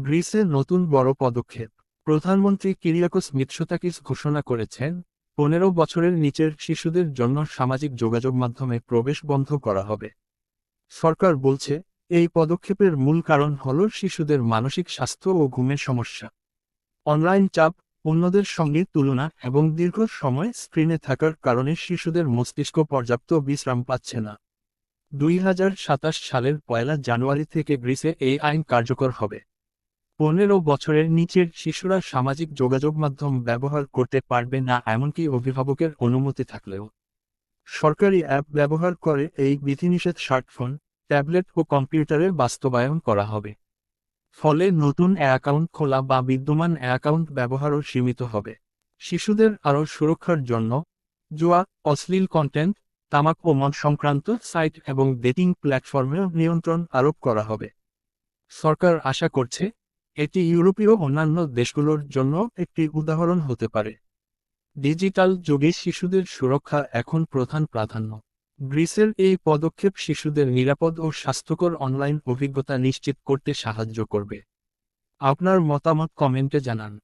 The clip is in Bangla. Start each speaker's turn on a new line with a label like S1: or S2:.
S1: গ্রিসের নতুন বড় পদক্ষেপ। প্রধানমন্ত্রী কিরিয়াকোস মিৎসোতাকিস ঘোষণা করেছেন, 15 বছরের নিচের শিশুদের জন্য সামাজিক যোগাযোগ মাধ্যমে প্রবেশ বন্ধ করা হবে। সরকার বলছে, এই পদক্ষেপের মূল কারণ হল শিশুদের মানসিক স্বাস্থ্য ও ঘুমের সমস্যা। অনলাইন চাপ, অন্যদের সঙ্গে তুলনা এবং দীর্ঘ সময় স্ক্রিনে থাকার কারণে শিশুদের মস্তিষ্ক পর্যাপ্ত বিশ্রাম পাচ্ছে না। 2027 সালের 1 জানুয়ারি থেকে গ্রিসে এই আইন কার্যকর হবে। 15 বছরের নিচের শিশুরা সামাজিক যোগাযোগ মাধ্যম ব্যবহার করতে পারবে না, এমনকি অভিভাবকের অনুমতি থাকলেও। সরকারি অ্যাপ ব্যবহার করে এই বিধিনিষেধ স্মার্টফোন, ট্যাবলেট ও কম্পিউটারে বাস্তবায়ন করা হবে। ফলে নতুন অ্যাকাউন্ট খোলা বা বিদ্যমান অ্যাকাউন্ট ব্যবহারও সীমিত হবে। শিশুদের আরও সুরক্ষার জন্য জুয়া, অশ্লীল কন্টেন্ট, তামাক ও মদ সংক্রান্ত সাইট এবং ডেটিং প্ল্যাটফর্মেও নিয়ন্ত্রণ আরোপ করা হবে। সরকার আশা করছে, এটি ইউরোপীয় অন্যান্য দেশগুলোর জন্য একটি উদাহরণ হতে পারে। ডিজিটাল যুগে শিশুদের সুরক্ষা এখন প্রধান প্রাধান্য। গ্রিসের এই পদক্ষেপ শিশুদের নিরাপদ ও স্বাস্থ্যকর অনলাইন অভিজ্ঞতা নিশ্চিত করতে সাহায্য করবে। আপনার মতামত কমেন্টে জানান।